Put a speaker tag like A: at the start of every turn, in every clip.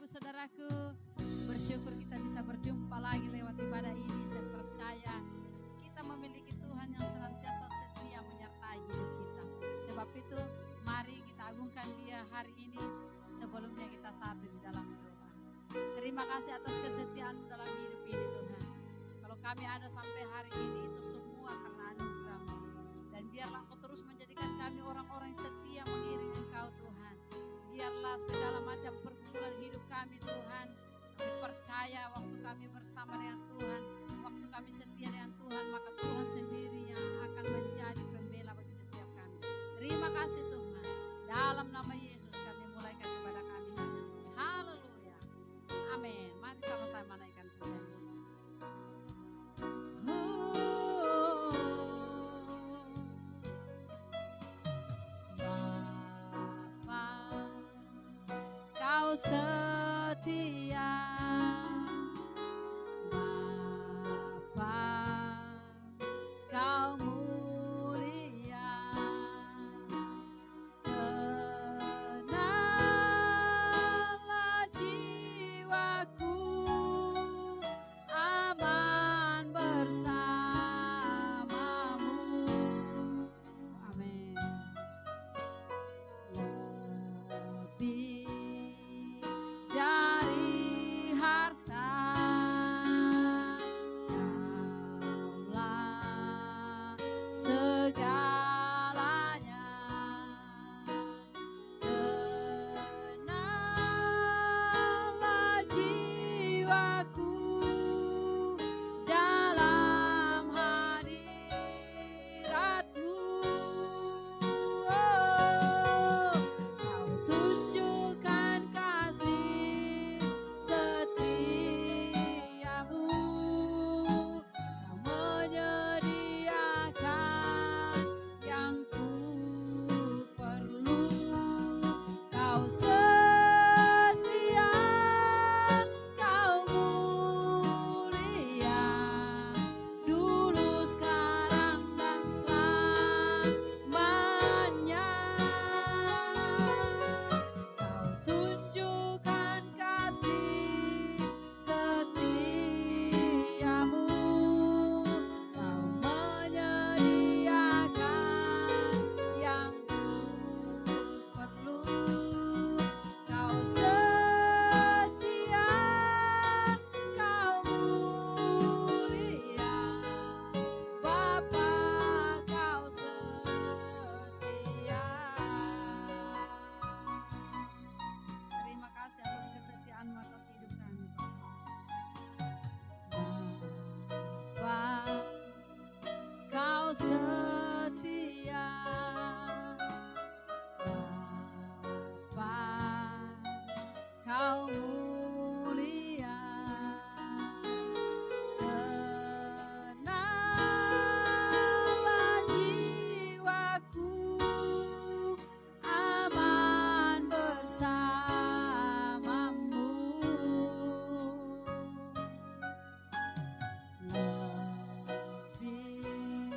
A: saudaraku, bersyukur kita bisa berjumpa lagi lewat ibadah ini. Saya percaya kita memiliki Tuhan yang senantiasa setia menyertai hidup kita. Sebab itu mari kita agungkan Dia hari ini. Sebelumnya kita satu di dalam doa. Terima kasih atas kesetiaan dalam hidup ini Tuhan. Kalau kami ada sampai hari ini itu semua karena anugerah-Mu. Dan biarlah Engkau terus menjadikan kami orang-orang yang setia mengiring Engkau Tuhan. Biarlah segala macam pergumulan hidup kami Tuhan, kami percaya waktu kami bersama dengan Tuhan, waktu kami setia dengan Tuhan, maka Tuhan sendiri yang akan menjadi pembela bagi setiap kami. Terima kasih Tuhan. Dalam nama Yesus kami mulaikan ibadah kami. Haleluya. Amin. Mari sama-sama naikkan pujian. Kau setia, Bapa, Kau mulia, tenanglah jiwaku, aman bersamamu. Amin. Lebih dari harta, Kaulah segalanya. Tenanglah jiwaku dalam hadirat-Mu. Kau tunjukkan kasih setiamu, Kau menyediakan yang ku perlu. Kau setia, Kau mulia, dulu, sekarang, dan selamanya. Kau tunjukkan kasih setiamu, Kau menyediakan yang ku perlu. Kau setia, Kau mulia, Bapa, Kau setia. Terima kasih atas kesetiaan-Mu atas hidup kami Bapa, Kau setia, Bapa, Kau mulia, tenanglah jiwaku, aman bersamamu. Lebih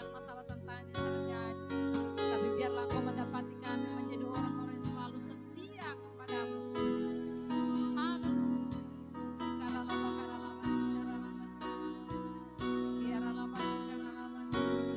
A: banyak masalah tantangan yang terjadi. Tapi biarlah Engkau mendapati kami menjadi orang-orang yang selalu setia kepadamu. Haleluya. Sikara lama kara lama sikara lama sikara. Kiara lama sikara lama sikara.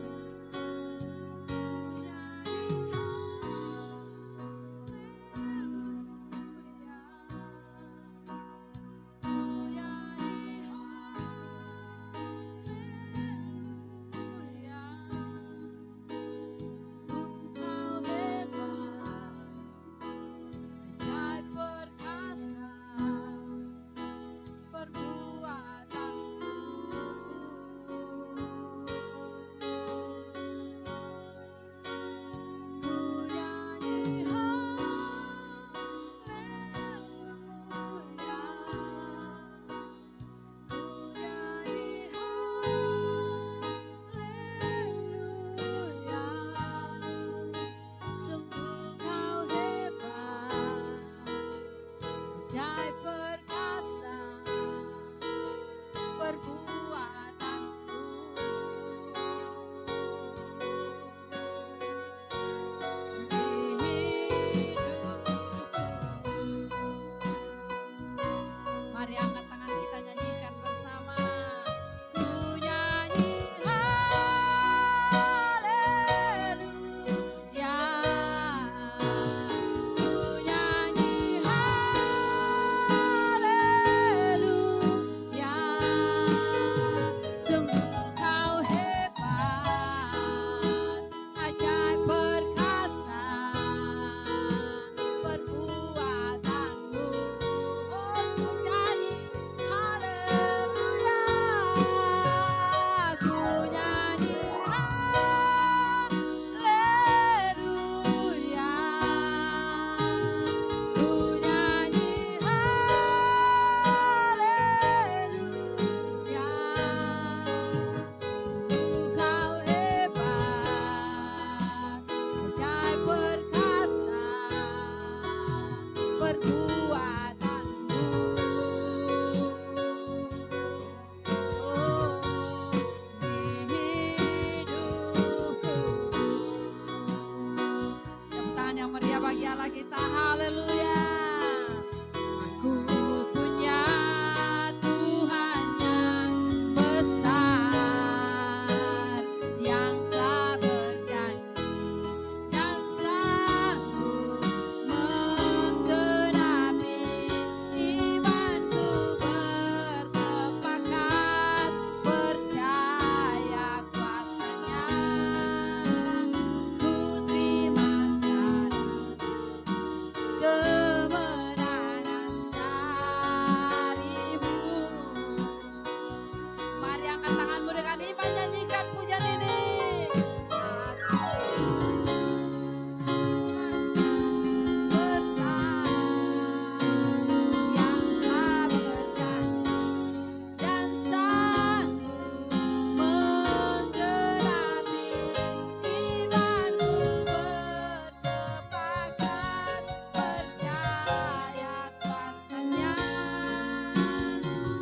A: Ajaib perkasa perbuatanmu. Di hidupku. Mari angkat tangan kita nyanyikan bersama. Ku nyanyi haleluya. Ku nyanyi haleluya. Sungguh kau hebat, ajaib perkasa perbuatanmu. Oh, ku nyanyi haleluya. Ku nyanyi haleluya. Ku nyanyi haleluya. Kau hebat, ajaib perkasa perbuatanmu. Oh, di hidupku. Tepuk tangan yang meriah bagi Allah kita. Haleluya. Aku punya Tuhan yang besar, yang telah berjanji dan sanggup menggenapi imanku. Bersepakat percaya kuasanya. Ku terima sekarang kemenangan darimu. Mari angkat tanganmu dengan iman, nyanyikan pujian ini. Aku besar, yang telah berjanji dan sanggup menggenapi imanku. Bersepakat percaya kuasanya.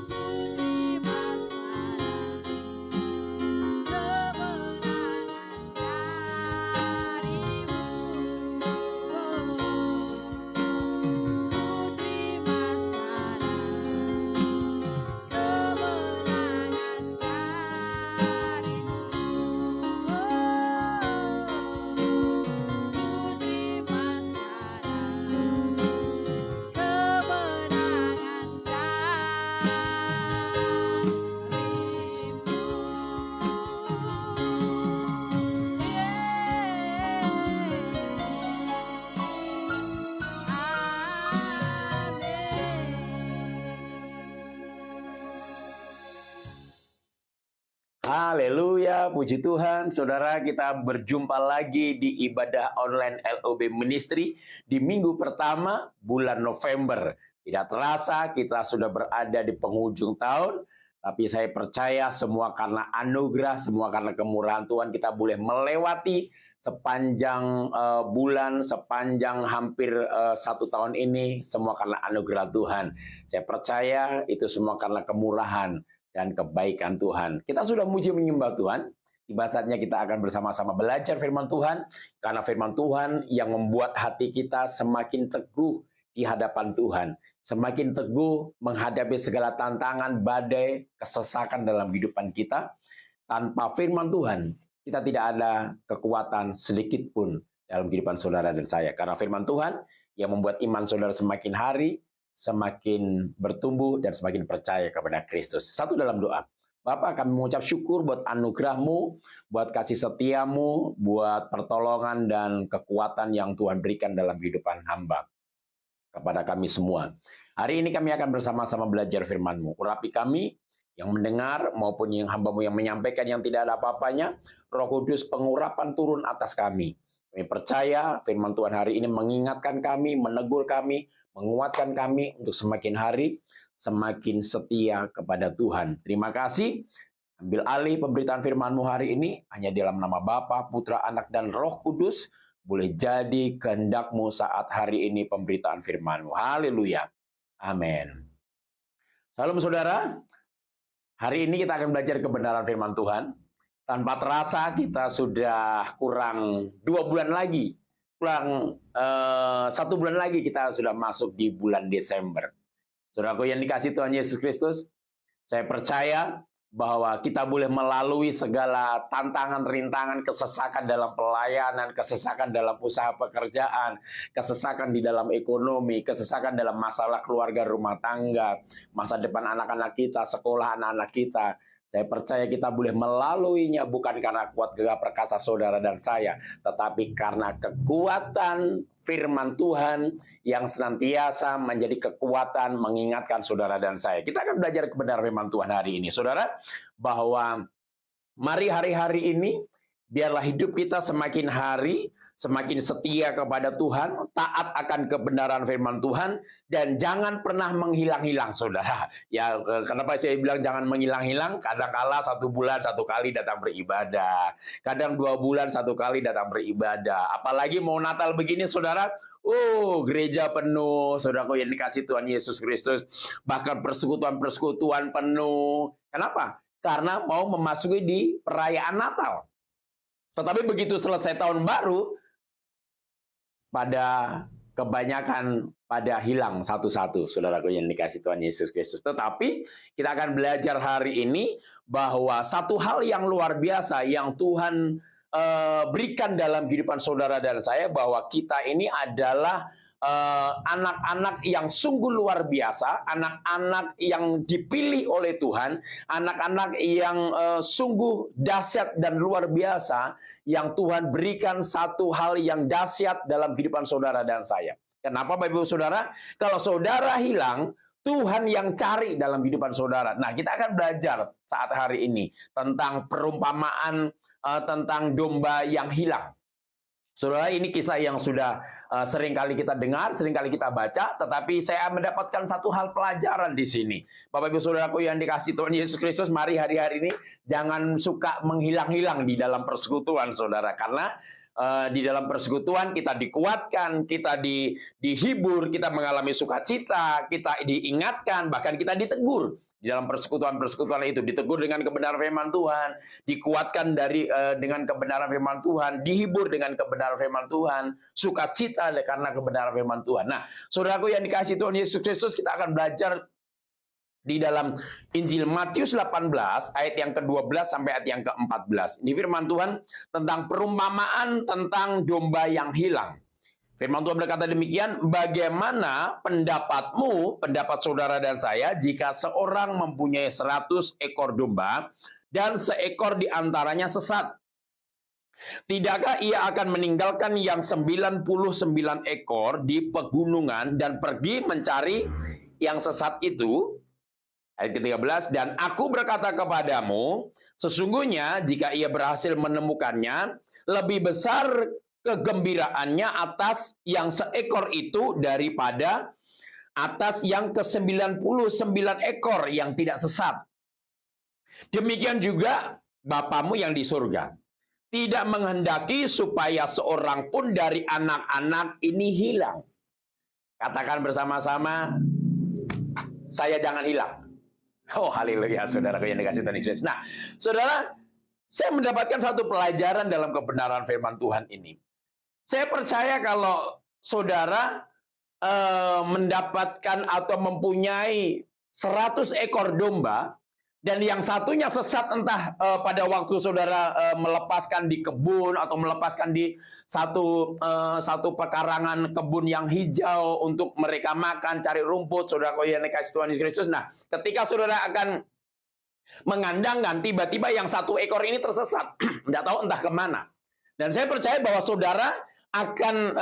A: Ku terima sekarang kemenangan darimu. Ku terima sekarang kemenangan darimu. Ku terima sekarang kemenangan
B: Haleluya, puji Tuhan. Saudara, kita berjumpa lagi di ibadah online LOB Ministry di minggu pertama bulan November. Tidak terasa kita sudah berada di penghujung tahun, tapi saya percaya semua karena anugerah, semua karena kemurahan Tuhan kita boleh melewati sepanjang bulan, sepanjang hampir 1 tahun ini, semua karena anugerah Tuhan. Saya percaya itu semua karena kemurahan dan kebaikan Tuhan. Kita sudah muji menyembah Tuhan. tiba saatnya kita akan bersama-sama belajar firman Tuhan, karena firman Tuhan yang membuat hati kita semakin teguh di hadapan Tuhan, semakin teguh menghadapi segala tantangan, badai, kesesakan dalam kehidupan kita. Tanpa firman Tuhan, kita tidak ada kekuatan sedikit pun dalam kehidupan saudara dan saya. Karena firman Tuhan yang membuat iman saudara semakin hari, semakin bertumbuh, dan semakin percaya kepada Kristus. Satu dalam doa. Bapak, kami mengucap syukur buat anugerah-Mu, buat kasih setia-Mu, buat pertolongan dan kekuatan yang Tuhan berikan dalam kehidupan hamba kepada kami semua. Hari ini kami akan bersama-sama belajar firman-Mu. Urapi kami yang mendengar maupun yang hamba-Mu yang menyampaikan yang tidak ada apa-apanya. Roh Kudus, pengurapan turun atas kami. Kami percaya firman Tuhan hari ini mengingatkan kami, menegur kami, menguatkan kami untuk semakin hari semakin setia kepada Tuhan. Terima kasih. Ambil alih pemberitaan firman-Mu hari ini hanya dalam nama Bapa, Putra, Anak, dan Roh Kudus. Boleh jadi kehendak-Mu saat hari ini pemberitaan firman-Mu. Haleluya. Amin. Salam saudara. Hari ini kita akan belajar kebenaran firman Tuhan. Tanpa terasa kita sudah kurang 2 bulan lagi. Kurang 1 bulan lagi kita sudah masuk di bulan Desember. Saudaraku yang dikasihi Tuhan Yesus Kristus, saya percaya bahwa kita boleh melalui segala tantangan, rintangan, kesesakan dalam pelayanan, kesesakan dalam usaha pekerjaan, kesesakan di dalam ekonomi, kesesakan dalam masalah keluarga rumah tangga, masa depan anak-anak kita, sekolah anak-anak kita. Saya percaya kita boleh melaluinya bukan karena kuat gagah perkasa saudara dan saya, tetapi karena kekuatan firman Tuhan yang senantiasa menjadi kekuatan mengingatkan saudara dan saya. Kita akan belajar kebenaran firman Tuhan hari ini, saudara, bahwa mari hari-hari ini biarlah hidup kita semakin hari semakin setia kepada Tuhan, taat akan kebenaran firman Tuhan, dan jangan pernah menghilang-hilang, saudara. Ya, kenapa saya bilang jangan menghilang-hilang? Kadang-kala 1 bulan 1 kali datang beribadah, kadang 2 bulan 1 kali datang beribadah. Apalagi mau Natal begini, saudara. Oh, gereja penuh, saudaraku yang dikasih Tuhan Yesus Kristus. Bahkan persekutuan-persekutuan penuh. Kenapa? Karena mau memasuki di perayaan Natal. Tetapi begitu selesai tahun baru, pada kebanyakan pada hilang satu-satu, saudaraku yang dikasih Tuhan Yesus Kristus. Tetapi kita akan belajar hari ini bahwa satu hal yang luar biasa yang Tuhan berikan dalam kehidupan saudara dan saya, bahwa kita ini adalah anak-anak yang sungguh luar biasa, anak-anak yang dipilih oleh Tuhan, anak-anak yang sungguh dahsyat dan luar biasa, yang Tuhan berikan satu hal yang dahsyat dalam kehidupan saudara dan saya. Kenapa Bapak Ibu Saudara? Kalau saudara hilang, Tuhan yang cari dalam kehidupan saudara. Nah, kita akan belajar saat hari ini tentang perumpamaan tentang domba yang hilang. Saudara, ini kisah yang sudah sering kali kita dengar, sering kali kita baca, tetapi saya mendapatkan satu hal pelajaran di sini. Bapak Ibu Saudaraku yang dikasihi Tuhan Yesus Kristus, mari hari-hari ini jangan suka menghilang-hilang di dalam persekutuan, saudara. Karena di dalam persekutuan kita dikuatkan, kita dihibur, kita mengalami sukacita, kita diingatkan, bahkan kita ditegur. Di dalam persekutuan-persekutuan itu ditegur dengan kebenaran firman Tuhan, dikuatkan dengan kebenaran firman Tuhan, dihibur dengan kebenaran firman Tuhan, sukacita karena kebenaran firman Tuhan. Nah, saudaraku yang dikasihi Tuhan Yesus Kristus, kita akan belajar di dalam Injil Matius 18 ayat yang ke-12 sampai ayat yang ke-14. Ini firman Tuhan tentang perumpamaan tentang domba yang hilang. Firman Tuhan berkata demikian, bagaimana pendapatmu, pendapat saudara dan saya, jika seorang mempunyai 100 ekor domba dan seekor di antaranya sesat? Tidakkah ia akan meninggalkan yang 99 ekor di pegunungan dan pergi mencari yang sesat itu? Ayat ke-13, dan aku berkata kepadamu, sesungguhnya jika ia berhasil menemukannya, lebih besar kegembiraannya atas yang seekor itu daripada atas yang ke-99 ekor yang tidak sesat. Demikian juga Bapamu yang di surga tidak menghendaki supaya seorang pun dari anak-anak ini hilang. Katakan bersama-sama, saya jangan hilang. Oh, haleluya, saudara yang dikasih Tuhan Yesus. Nah, saudara, saya mendapatkan satu pelajaran dalam kebenaran firman Tuhan ini. Saya percaya kalau saudara mendapatkan atau mempunyai 100 ekor domba, dan yang satunya sesat entah pada waktu saudara melepaskan di kebun atau melepaskan di satu pekarangan kebun yang hijau untuk mereka makan, cari rumput, saudara yang dikasih Tuhan Yesus Kristus. Nah, ketika saudara akan mengandangkan, tiba-tiba yang satu ekor ini tersesat, tidak tahu entah kemana. Dan saya percaya bahwa saudara akan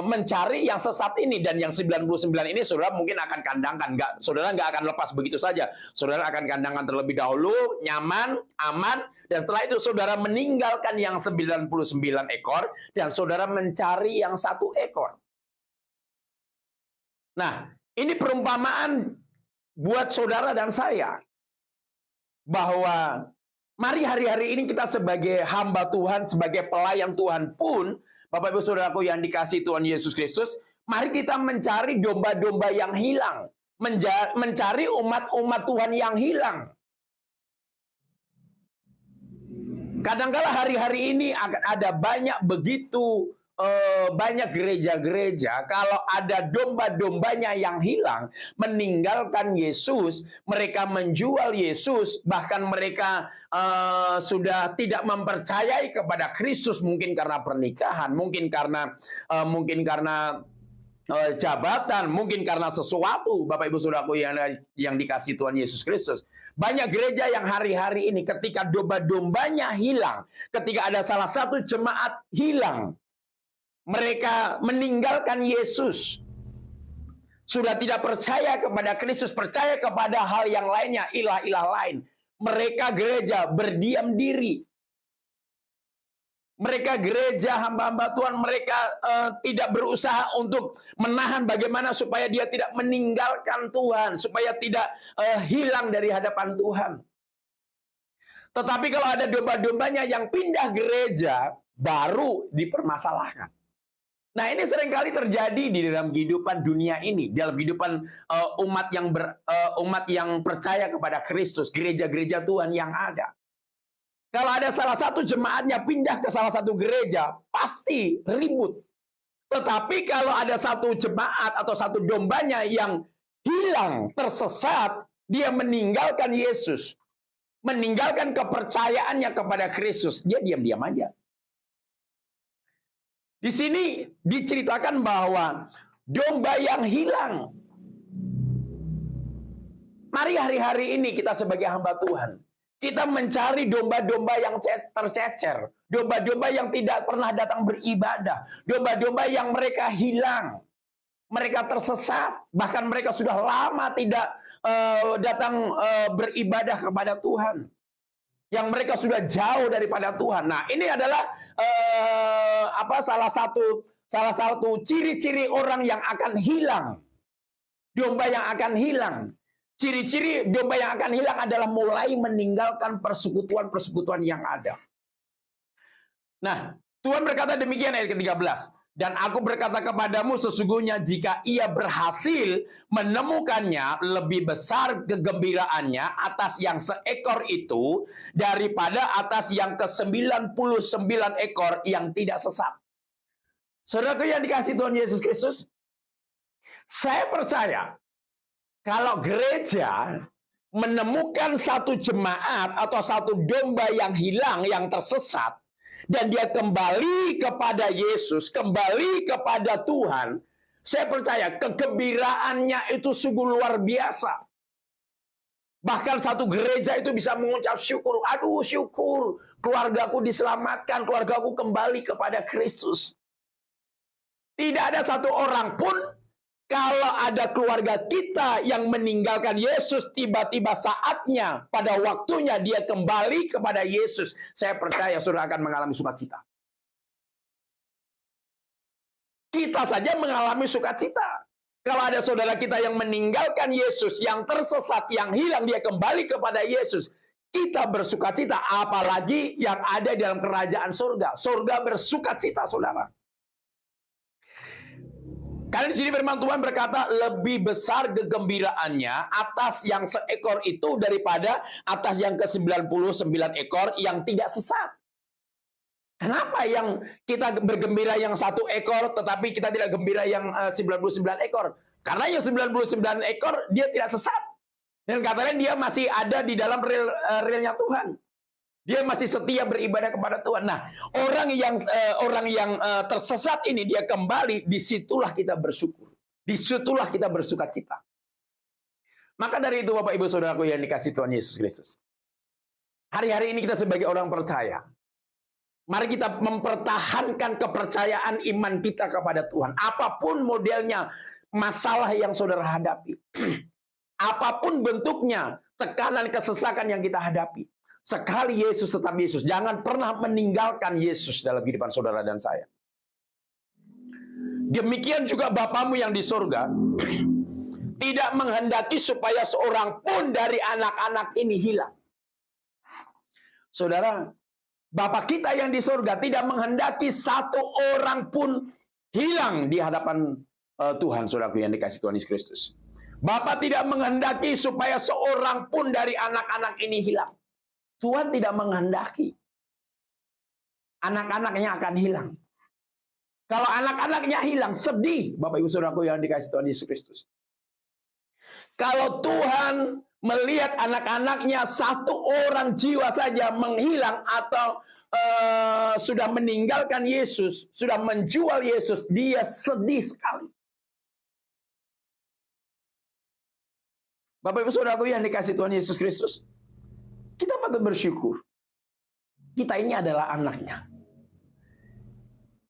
B: mencari yang sesat ini, dan yang 99 ini saudara mungkin akan kandangkan. Saudara nggak akan lepas begitu saja. Saudara akan kandangkan terlebih dahulu, nyaman, aman, dan setelah itu saudara meninggalkan yang 99 ekor dan saudara mencari yang satu ekor. Nah, ini perumpamaan buat saudara dan saya bahwa mari hari-hari ini kita sebagai hamba Tuhan, sebagai pelayan Tuhan pun, Bapak Ibu Saudaraku yang dikasihi Tuhan Yesus Kristus, mari kita mencari domba-domba yang hilang, mencari umat-umat Tuhan yang hilang. Kadang-kala hari-hari ini akan ada begitu banyak gereja-gereja, kalau ada domba-dombanya yang hilang, meninggalkan Yesus, mereka menjual Yesus, bahkan mereka sudah tidak mempercayai kepada Kristus, mungkin karena pernikahan, mungkin karena jabatan, mungkin karena sesuatu, Bapak Ibu Saudaraku yang dikasihi Tuhan Yesus Kristus. Banyak gereja yang hari-hari ini ketika domba-dombanya hilang, ketika ada salah satu jemaat hilang, mereka meninggalkan Yesus. Sudah tidak percaya kepada Kristus, percaya kepada hal yang lainnya, ilah-ilah lain. Mereka gereja berdiam diri. Mereka gereja hamba-hamba Tuhan, mereka tidak berusaha untuk menahan bagaimana supaya dia tidak meninggalkan Tuhan, supaya tidak hilang dari hadapan Tuhan. Tetapi kalau ada domba-dombanya yang pindah gereja, baru dipermasalahkan. Nah, ini seringkali terjadi di dalam kehidupan dunia ini, dalam kehidupan umat yang percaya kepada Kristus, gereja-gereja Tuhan yang ada. Kalau ada salah satu jemaatnya pindah ke salah satu gereja, pasti ribut. Tetapi kalau ada satu jemaat atau satu dombanya yang hilang, tersesat, dia meninggalkan Yesus, meninggalkan kepercayaannya kepada Kristus, dia diam-diam aja. Di sini diceritakan bahwa domba yang hilang. Mari hari-hari ini kita sebagai hamba Tuhan, kita mencari domba-domba yang tercecer, domba-domba yang tidak pernah datang beribadah, domba-domba yang mereka hilang, mereka tersesat, bahkan mereka sudah lama tidak datang beribadah kepada Tuhan. Yang mereka sudah jauh daripada Tuhan. Nah, ini adalah salah satu ciri-ciri orang yang akan hilang. Domba yang akan hilang. Ciri-ciri domba yang akan hilang adalah mulai meninggalkan persekutuan-persekutuan yang ada. Nah, Tuhan berkata demikian ayat ke-13. Dan aku berkata kepadamu, sesungguhnya jika ia berhasil menemukannya, lebih besar kegembiraannya atas yang seekor itu daripada atas yang ke-99 ekor yang tidak sesat. Saudaraku yang dikasihi Tuhan Yesus Kristus, saya percaya kalau gereja menemukan satu jemaat atau satu domba yang hilang, yang tersesat, dan dia kembali kepada Yesus, kembali kepada Tuhan, saya percaya kegembiraannya itu sungguh luar biasa. Bahkan satu gereja itu bisa mengucap syukur, aduh syukur, keluargaku diselamatkan, keluargaku kembali kepada Kristus. Tidak ada satu orang pun, kalau ada keluarga kita yang meninggalkan Yesus, tiba-tiba saatnya, pada waktunya dia kembali kepada Yesus, saya percaya saudara akan mengalami sukacita. Kita saja mengalami sukacita. Kalau ada saudara kita yang meninggalkan Yesus, yang tersesat, yang hilang, dia kembali kepada Yesus, kita bersukacita. Apalagi yang ada di dalam kerajaan surga. Surga bersukacita, saudara. Karena di sini firman Tuhan berkata, lebih besar kegembiraannya atas yang seekor itu daripada atas yang ke-99 ekor yang tidak sesat. Kenapa yang kita bergembira yang 1 ekor, tetapi kita tidak gembira yang 99 ekor? Karena yang 99 ekor dia tidak sesat. Dan katanya dia masih ada di dalam realnya Tuhan. Dia masih setia beribadah kepada Tuhan. Nah, orang yang tersesat ini dia kembali, disitulah kita bersyukur. Disitulah kita bersuka cita. Maka dari itu Bapak Ibu Saudaraku yang dikasihi Tuhan Yesus Kristus. Hari-hari ini kita sebagai orang percaya, mari kita mempertahankan kepercayaan iman kita kepada Tuhan. Apapun modelnya masalah yang saudara hadapi. Apapun bentuknya tekanan kesesakan yang kita hadapi. Sekali Yesus tetap Yesus. Jangan pernah meninggalkan Yesus dalam kehidupan saudara dan saya. Demikian juga Bapamu yang di surga tidak menghendaki supaya seorang pun dari anak-anak ini hilang. Saudara, Bapa kita yang di surga tidak menghendaki satu orang pun hilang di hadapan Tuhan, saudaraku yang dikasihi Tuhan Yesus Kristus. Bapa tidak menghendaki supaya seorang pun dari anak-anak ini hilang. Tuhan tidak menghendaki anak-anaknya akan hilang. Kalau anak-anaknya hilang, sedih, Bapak Ibu Saudaraku yang dikasihi Tuhan Yesus Kristus. Kalau Tuhan melihat anak-anaknya satu orang jiwa saja menghilang atau sudah meninggalkan Yesus, sudah menjual Yesus, dia sedih sekali. Bapak Ibu Saudaraku yang dikasihi Tuhan Yesus Kristus, kita patut bersyukur. Kita ini adalah anaknya.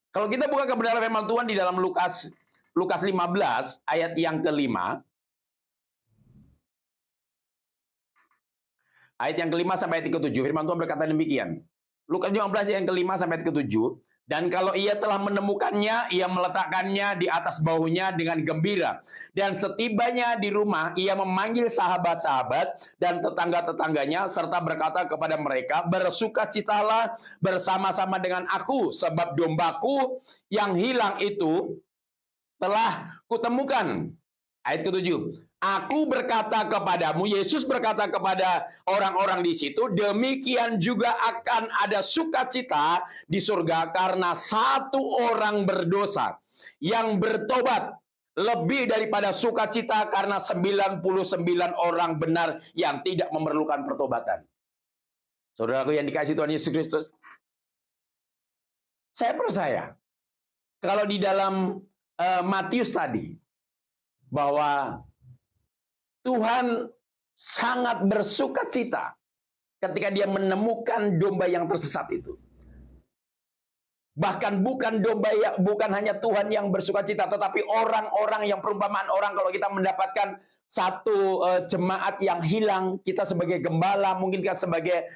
B: Kalau kita buka kebenaran firman Tuhan di dalam Lukas 15 ayat yang ke-5. Ayat yang ke-5 sampai ayat ke-7. Firman Tuhan berkata demikian. Lukas 15 ayat yang ke-5 sampai ayat ke-7. Dan kalau ia telah menemukannya, ia meletakkannya di atas bahunya dengan gembira. Dan setibanya di rumah, ia memanggil sahabat-sahabat dan tetangga-tetangganya, serta berkata kepada mereka, bersukacitalah bersama-sama dengan aku, sebab dombaku yang hilang itu telah kutemukan. Ayat ke-7. Aku berkata kepadamu, Yesus berkata kepada orang-orang di situ, demikian juga akan ada sukacita di surga karena satu orang berdosa yang bertobat lebih daripada sukacita karena 99 orang benar yang tidak memerlukan pertobatan. Saudaraku yang dikasihi Tuhan Yesus Kristus, saya percaya kalau di dalam Matius tadi bahwa Tuhan sangat bersukacita ketika dia menemukan domba yang tersesat itu. Bahkan bukan hanya Tuhan yang bersukacita, tetapi orang-orang yang perumpamaan orang kalau kita mendapatkan satu jemaat yang hilang, kita sebagai gembala, mungkin kita sebagai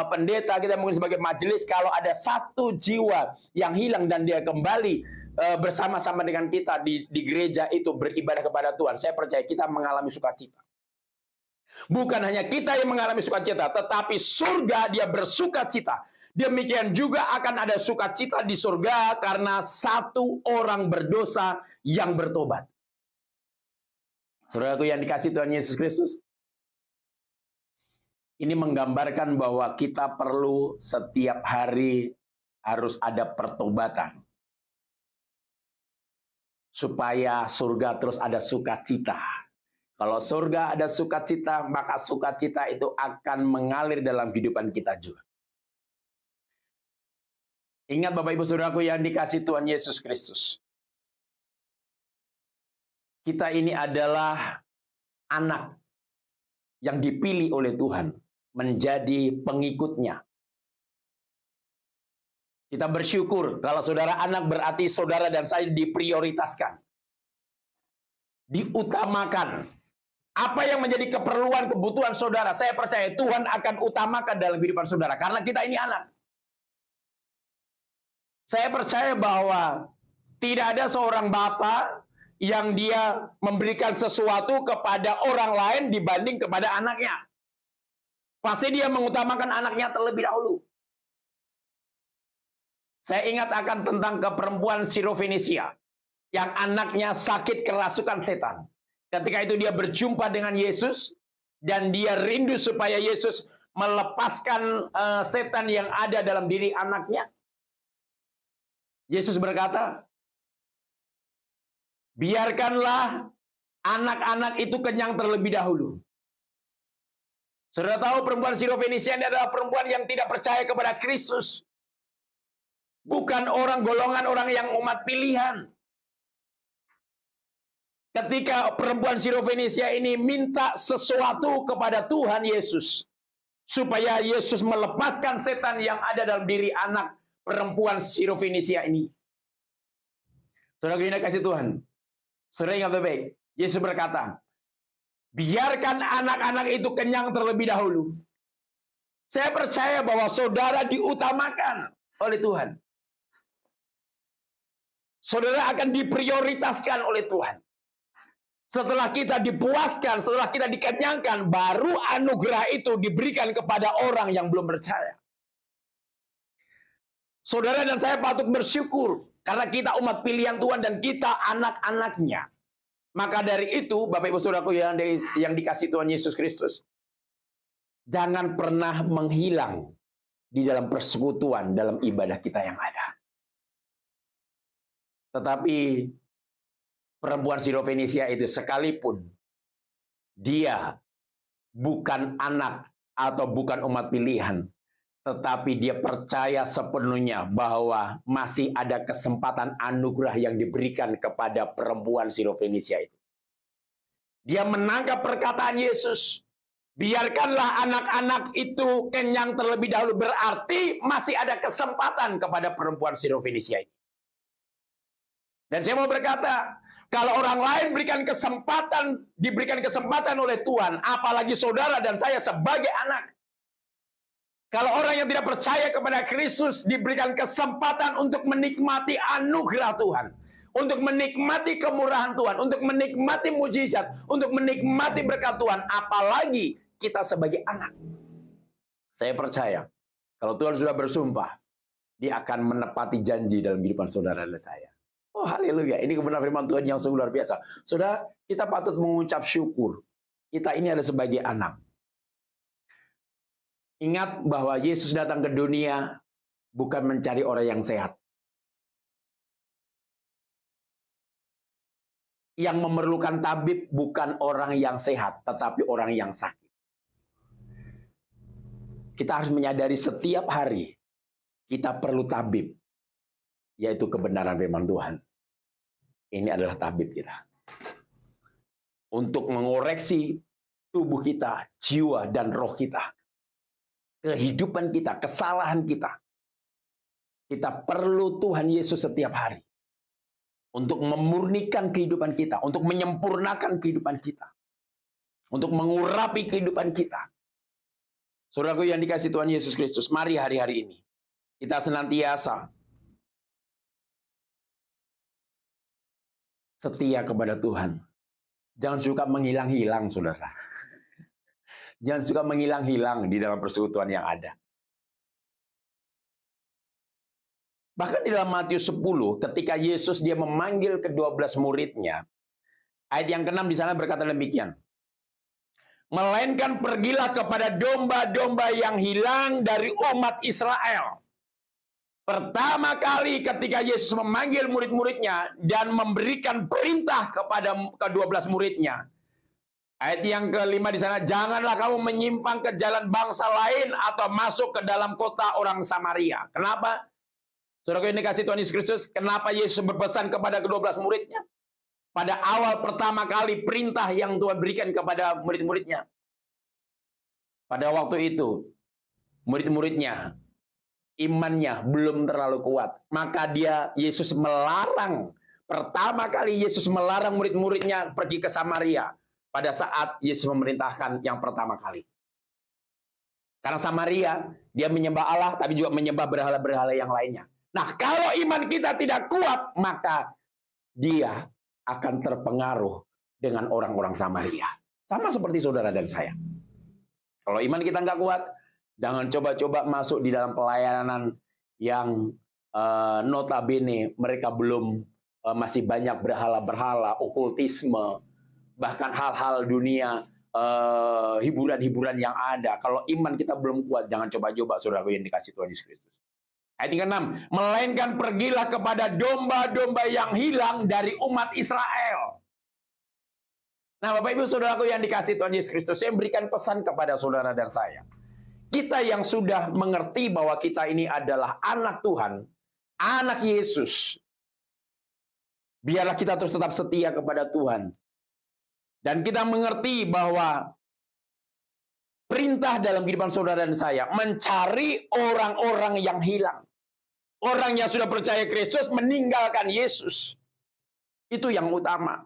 B: pendeta, kita mungkin sebagai majelis, kalau ada satu jiwa yang hilang dan dia kembali bersama-sama dengan kita di gereja itu beribadah kepada Tuhan, saya percaya kita mengalami sukacita. Bukan hanya kita yang mengalami sukacita, tetapi surga dia bersukacita. Demikian juga akan ada sukacita di surga karena satu orang berdosa yang bertobat. Saudaraku yang dikasihi Tuhan Yesus Kristus, ini menggambarkan bahwa kita perlu setiap hari harus ada pertobatan. Supaya surga terus ada sukacita. Kalau surga ada sukacita, maka sukacita itu akan mengalir dalam kehidupan kita juga. Ingat Bapak Ibu Saudaraku yang dikasihi Tuhan Yesus Kristus. Kita ini adalah anak yang dipilih oleh Tuhan menjadi pengikutnya. Kita bersyukur kalau saudara anak berarti saudara dan saya diprioritaskan. Diutamakan. Apa yang menjadi keperluan, kebutuhan saudara, saya percaya Tuhan akan utamakan dalam kehidupan saudara. Karena kita ini anak. Saya percaya bahwa tidak ada seorang bapa yang dia memberikan sesuatu kepada orang lain dibanding kepada anaknya. Pasti dia mengutamakan anaknya terlebih dahulu. Saya ingat akan tentang keperempuan Sirofenisia yang anaknya sakit kerasukan setan. Ketika itu dia berjumpa dengan Yesus dan dia rindu supaya Yesus melepaskan setan yang ada dalam diri anaknya. Yesus berkata, biarkanlah anak-anak itu kenyang terlebih dahulu. Saudara tahu perempuan Sirofenisia ini adalah perempuan yang tidak percaya kepada Kristus. Bukan golongan orang yang umat pilihan. Ketika perempuan Sirofenisia ini minta sesuatu kepada Tuhan Yesus, supaya Yesus melepaskan setan yang ada dalam diri anak perempuan Sirofenisia ini. Saudara yang kasih Tuhan, saudara ingat baik, Yesus berkata, biarkan anak-anak itu kenyang terlebih dahulu. Saya percaya bahwa saudara diutamakan oleh Tuhan. Saudara akan diprioritaskan oleh Tuhan. Setelah kita dipuaskan, setelah kita dikenyangkan, baru anugerah itu diberikan kepada orang yang belum percaya. Saudara dan saya patut bersyukur karena kita umat pilihan Tuhan dan kita anak-anaknya. Maka dari itu, Bapak Ibu Saudaraku yang dikasih Tuhan Yesus Kristus, jangan pernah menghilang di dalam persekutuan dalam ibadah kita yang ada. Tetapi perempuan Sirofenisia itu sekalipun dia bukan anak atau bukan umat pilihan, tetapi dia percaya sepenuhnya bahwa masih ada kesempatan anugerah yang diberikan kepada perempuan Sirofenisia itu. Dia menangkap perkataan Yesus, biarkanlah anak-anak itu kenyang terlebih dahulu, berarti masih ada kesempatan kepada perempuan Sirofenisia itu. Dan saya mau berkata, kalau orang lain diberikan kesempatan oleh Tuhan, apalagi saudara dan saya sebagai anak. Kalau orang yang tidak percaya kepada Kristus diberikan kesempatan untuk menikmati anugerah Tuhan, untuk menikmati kemurahan Tuhan, untuk menikmati mujizat, untuk menikmati berkat Tuhan, apalagi kita sebagai anak. Saya percaya, kalau Tuhan sudah bersumpah, Dia akan menepati janji dalam kehidupan saudara dan saya. Oh haleluya, ini kebenaran firman Tuhan yang sungguh luar biasa. Saudara, kita patut mengucap syukur. Kita ini ada sebagai anak. Ingat bahwa Yesus datang ke dunia bukan mencari orang yang sehat. Yang memerlukan tabib bukan orang yang sehat, tetapi orang yang sakit. Kita harus menyadari setiap hari kita perlu tabib. Yaitu kebenaran firman Tuhan. Ini adalah tabib kita. Untuk mengoreksi tubuh kita, jiwa dan roh kita. Kehidupan kita, kesalahan kita. Kita perlu Tuhan Yesus setiap hari. Untuk memurnikan kehidupan kita. Untuk menyempurnakan kehidupan kita. Untuk mengurapi kehidupan kita. Saudaraku yang dikasih Tuhan Yesus Kristus, mari hari-hari ini kita senantiasa setia kepada Tuhan. Jangan suka menghilang-hilang, saudara. Jangan suka menghilang-hilang di dalam persekutuan yang ada. Bahkan di dalam Matius 10, ketika Yesus dia memanggil ke-12 muridnya, ayat yang ke-6 di sana berkata demikian. Melainkan pergilah kepada domba-domba yang hilang dari umat Israel. Pertama kali ketika Yesus memanggil murid-muridnya dan memberikan perintah kepada ke-12 muridnya. Ayat yang ke-5 di sana, janganlah kamu menyimpang ke jalan bangsa lain atau masuk ke dalam kota orang Samaria. Kenapa? Saudara yang dikasih Tuhan Yesus Kristus, kenapa Yesus berpesan kepada ke-12 muridnya? Pada awal pertama kali perintah yang Tuhan berikan kepada murid-muridnya. Pada waktu itu, murid-muridnya imannya belum terlalu kuat. Maka Yesus melarang. Pertama kali Yesus melarang murid-muridnya pergi ke Samaria. Pada saat Yesus memerintahkan yang pertama kali. Karena Samaria, dia menyembah Allah, tapi juga menyembah berhala-berhala yang lainnya. Nah, kalau iman kita tidak kuat, maka dia akan terpengaruh dengan orang-orang Samaria. Sama seperti saudara dan saya. Kalau iman kita nggak kuat, jangan coba-coba masuk di dalam pelayanan yang notabene mereka belum masih banyak berhala-berhala, okultisme, bahkan hal-hal dunia, hiburan-hiburan yang ada. Kalau iman kita belum kuat, jangan coba-coba, saudaraku yang dikasih Tuhan Yesus Kristus. Ayat 6, melainkan pergilah kepada domba-domba yang hilang dari umat Israel. Nah, Bapak Ibu Saudaraku yang dikasih Tuhan Yesus Kristus, saya memberikan pesan kepada saudara dan saya. Kita yang sudah mengerti bahwa kita ini adalah anak Tuhan, anak Yesus, biarlah kita terus tetap setia kepada Tuhan. Dan kita mengerti bahwa perintah dalam kehidupan saudara dan saya, mencari orang-orang yang hilang. Orang yang sudah percaya Kristus meninggalkan Yesus. Itu yang utama.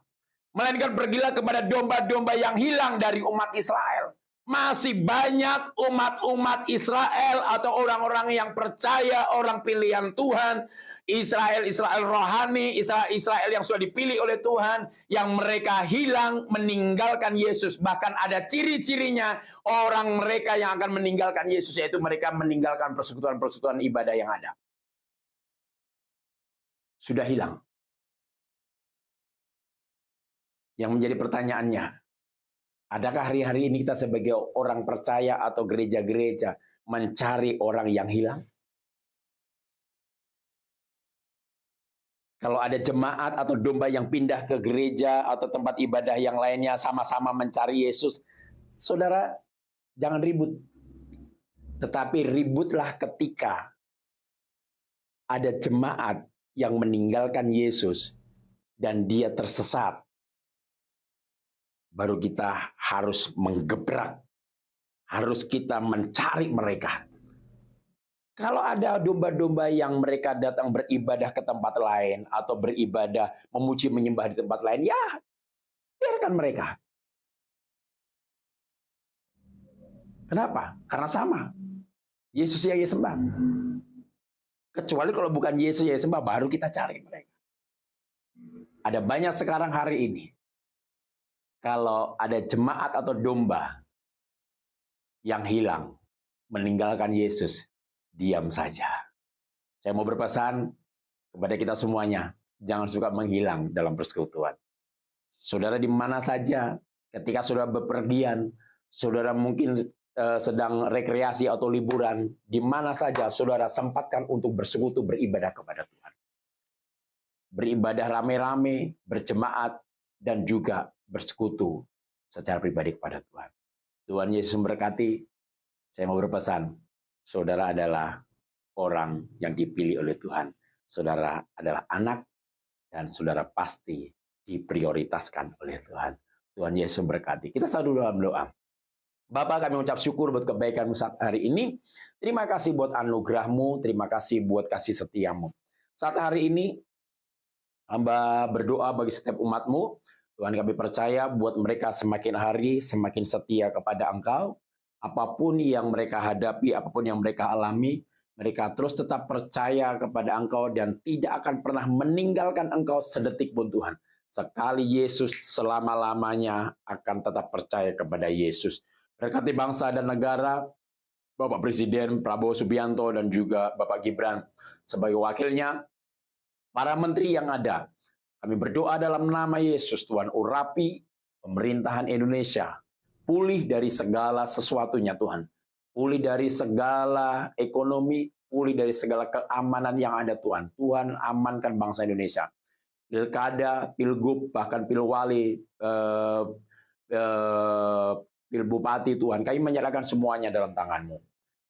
B: Melainkan pergilah kepada domba-domba yang hilang dari umat Israel. Masih banyak umat-umat Israel atau orang-orang yang percaya, orang pilihan Tuhan, Israel rohani, Israel yang sudah dipilih oleh Tuhan, yang mereka hilang meninggalkan Yesus. Bahkan ada ciri-cirinya orang mereka yang akan meninggalkan Yesus, yaitu mereka meninggalkan persekutuan-persekutuan ibadah yang ada. Sudah hilang. Yang menjadi pertanyaannya, adakah hari-hari ini kita sebagai orang percaya atau gereja-gereja mencari orang yang hilang? Kalau ada jemaat atau domba yang pindah ke gereja atau tempat ibadah yang lainnya sama-sama mencari Yesus, saudara, jangan ribut. Tetapi ributlah ketika ada jemaat yang meninggalkan Yesus dan dia tersesat. Baru kita harus menggebrak, harus kita mencari mereka. Kalau ada domba-domba yang mereka datang beribadah ke tempat lain atau beribadah memuji menyembah di tempat lain, ya biarkan mereka. Kenapa? Karena sama. Yesus yang sembah. Kecuali kalau bukan Yesus yang sembah, baru kita cari mereka. Ada banyak sekarang hari ini, kalau ada jemaat atau domba yang hilang, meninggalkan Yesus, diam saja. Saya mau berpesan kepada kita semuanya, jangan suka menghilang dalam persekutuan. Saudara di mana saja, ketika saudara bepergian, saudara mungkin sedang rekreasi atau liburan, di mana saja saudara sempatkan untuk bersekutu, beribadah kepada Tuhan. Beribadah rame-rame, berjemaat, dan juga bersekutu secara pribadi kepada Tuhan. Tuhan Yesus memberkati. Saya mau berpesan, saudara adalah orang yang dipilih oleh Tuhan. Saudara adalah anak, dan saudara pasti diprioritaskan oleh Tuhan. Tuhan Yesus memberkati. Kita satu dalam doa. Bapa, kami ucap syukur buat kebaikan-Mu saat hari ini. Terima kasih buat anugerah-Mu, terima kasih buat kasih setia-Mu. Saat hari ini, hamba berdoa bagi setiap umat-Mu. Tuhan, kami percaya buat mereka semakin hari, semakin setia kepada Engkau. Apapun yang mereka hadapi, apapun yang mereka alami, mereka terus tetap percaya kepada Engkau dan tidak akan pernah meninggalkan Engkau sedetik pun Tuhan. Sekali Yesus, selama-lamanya akan tetap percaya kepada Yesus. Berkati bangsa dan negara, Bapak Presiden Prabowo Subianto dan juga Bapak Gibran sebagai wakilnya, para menteri yang ada. Kami berdoa dalam nama Yesus, Tuhan urapi pemerintahan Indonesia, pulih dari segala sesuatunya Tuhan. Pulih dari segala ekonomi, pulih dari segala keamanan yang ada Tuhan. Tuhan amankan bangsa Indonesia. Pilkada, pilgub, bahkan pilwali, pil bupati Tuhan, kami menyerahkan semuanya dalam tangan-Mu.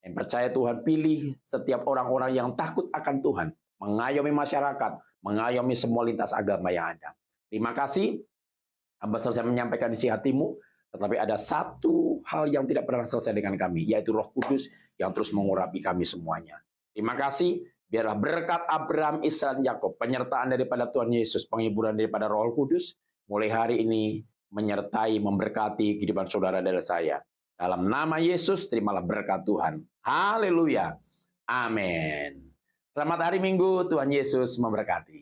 B: Yang percaya Tuhan, pilih setiap orang-orang yang takut akan Tuhan, mengayomi masyarakat, mengayomi semua lintas agama yang ada. Terima kasih, hamba selesai menyampaikan isi hati-Mu, tetapi ada satu hal yang tidak pernah selesai dengan kami, yaitu Roh Kudus yang terus mengurapi kami semuanya. Terima kasih, biarlah berkat Abraham, Ishak, dan Yakub, penyertaan daripada Tuhan Yesus, penghiburan daripada Roh Kudus, mulai hari ini menyertai, memberkati kehidupan saudara dan saya. Dalam nama Yesus, terimalah berkat Tuhan. Haleluya. Amin. Selamat hari Minggu, Tuhan Yesus memberkati.